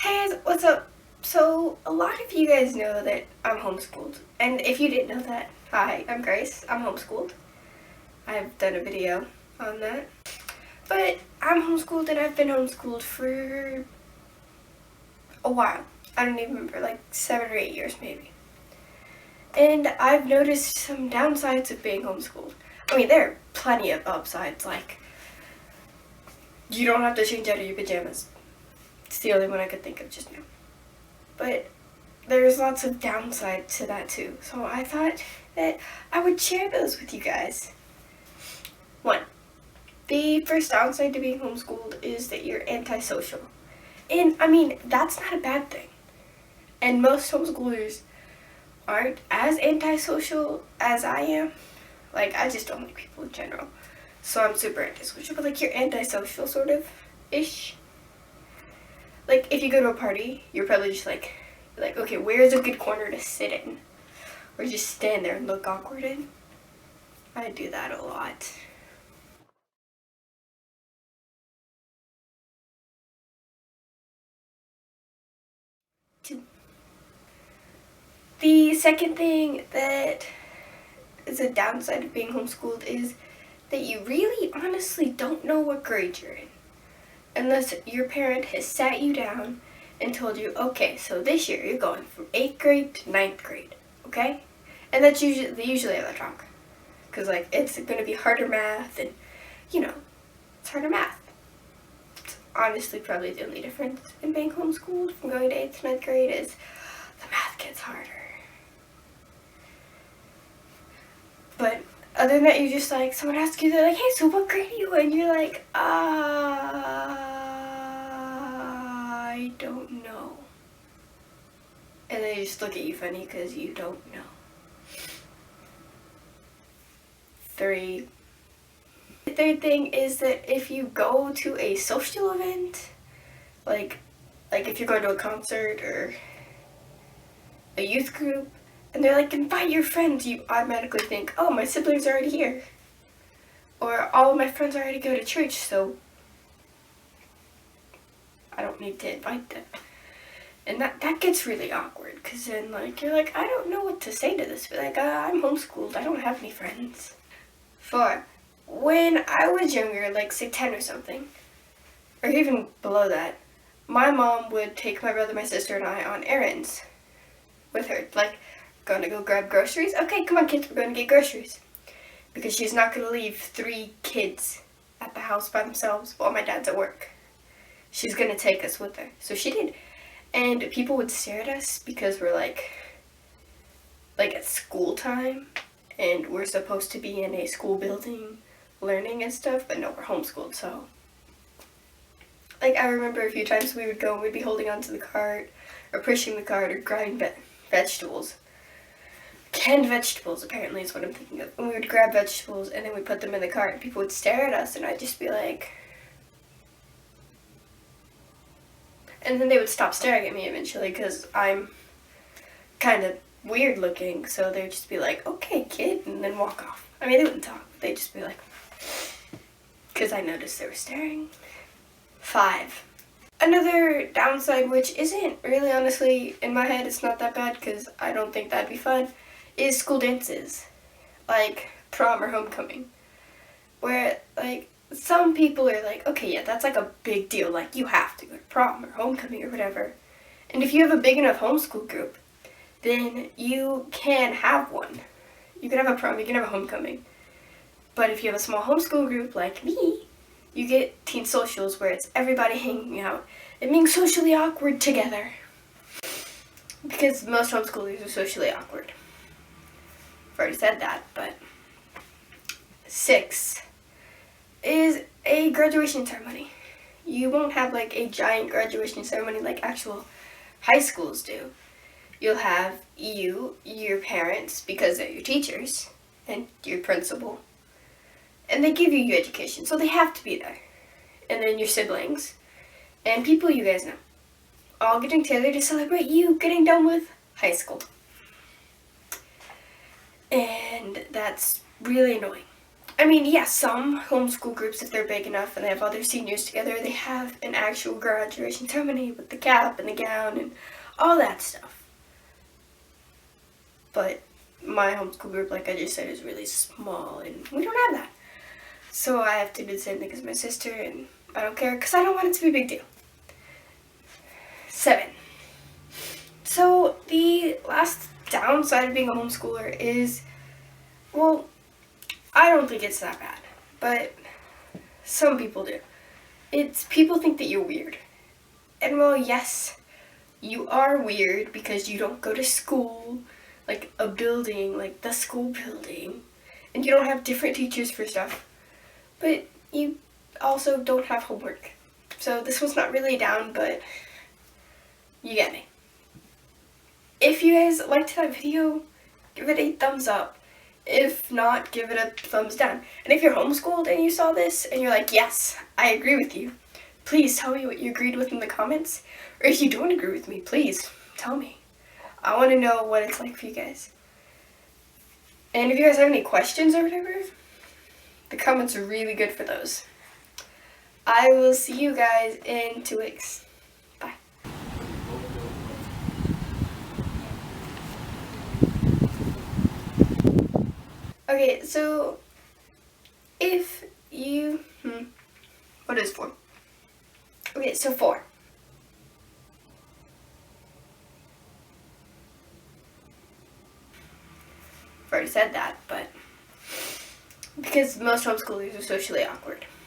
Hey guys, what's up? So, a lot of you guys know that I'm homeschooled. And if you didn't know that, hi, I'm Grace. I'm homeschooled. I've done a video on that. But I'm homeschooled and I've been homeschooled for a while. I don't even remember, like 7 or 8 years maybe. And I've noticed some downsides of being homeschooled. I mean, there are plenty of upsides, like you don't have to change out of your pajamas. It's the only one I could think of just now. But there's lots of downside to that too. So I thought that I would share those with you guys. 1. The first downside to being homeschooled is that you're antisocial. And I mean, that's not a bad thing. And most homeschoolers aren't as antisocial as I am. Like, I just don't like people in general. So I'm super antisocial, but like you're antisocial sort of ish. Like, if you go to a party, you're probably just like, okay, where's a good corner to sit in? Or just stand there and look awkward in. I do that a lot. The second thing that is a downside of being homeschooled is that you really honestly don't know what grade you're in. Unless your parent has sat you down and told you, okay, so this year you're going from 8th grade to 9th grade, okay? And that's usually, they usually have that talk. Because, like, it's going to be harder math and, it's harder math. It's honestly probably the only difference in being homeschooled from going to 8th to 9th grade is the math gets harder. But other than that, you're just like, someone asks you, they're like, hey, so what grade are you in? You're like, I don't know. And they just look at you funny because you don't know. 3. The third thing is that if you go to a social event, like if you're going to a concert or a youth group, and they're like, invite your friends, you automatically think, oh, my siblings are already here. Or all of my friends already go to church, so I don't need to invite them. And that gets really awkward, because then, like, you're like, I don't know what to say to this. Like, I'm homeschooled, I don't have any friends. 4. When I was younger, like, say 10 or something, or even below that, my mom would take my brother, my sister, and I on errands with her. Like, gonna go grab groceries? Okay, come on kids, we're gonna get groceries. Because she's not gonna leave 3 kids at the house by themselves while my dad's at work. She's gonna take us with her. So she did. And people would stare at us because we're like at school time and we're supposed to be in a school building learning and stuff, but no, we're homeschooled, so. Like, I remember a few times we would go and we'd be holding onto the cart or pushing the cart or grabbing vegetables. Canned vegetables, apparently, is what I'm thinking of. And we would grab vegetables and then we'd put them in the cart and people would stare at us and I'd just be like... And then they would stop staring at me eventually because I'm kind of weird looking, so they'd just be like, okay, kid, and then walk off. I mean, they wouldn't talk. They'd just be like... Because I noticed they were staring. 5. Another downside, which isn't really, honestly, in my head, it's not that bad because I don't think that'd be fun, is school dances. Like prom or homecoming. Where, like, some people are like, okay, yeah, that's like a big deal. Like, you have to go to prom or homecoming or whatever. And if you have a big enough homeschool group, then you can have one. You can have a prom, you can have a homecoming. But if you have a small homeschool group like me, you get teen socials where it's everybody hanging out and being socially awkward together. Because most homeschoolers are socially awkward. I've already said that, but... 6 is a graduation ceremony. You won't have like a giant graduation ceremony like actual high schools do. You'll have you, your parents, because they're your teachers, and your principal. And they give you your education, so they have to be there. And then your siblings, and people you guys know. All getting together to celebrate you getting done with high school. And that's really annoying. I mean, yes, some homeschool groups, if they're big enough and they have all their seniors together, they have an actual graduation ceremony with the cap and the gown and all that stuff. But my homeschool group, like I just said, is really small and we don't have that. So I have to do the same thing as my sister, and I don't care because I don't want it to be a big deal. 7. So the last downside of being a homeschooler is, well, I don't think it's that bad, but some people do. It's people think that you're weird. And well, yes, you are weird because you don't go to school, like a building, like the school building, and you don't have different teachers for stuff. But you also don't have homework. So this was not really down, but you get me. If you guys liked that video, give it a thumbs up. If not, give it a thumbs down. And if you're homeschooled and you saw this and you're like, yes, I agree with you, please tell me what you agreed with in the comments. Or if you don't agree with me, please tell me. I want to know what it's like for you guys. And if you guys have any questions or whatever, the comments are really good for those. I will see you guys in 2 weeks. Bye. Okay, so if you, what is 4? Okay, so 4. I've already said that, but because most homeschoolers are socially awkward.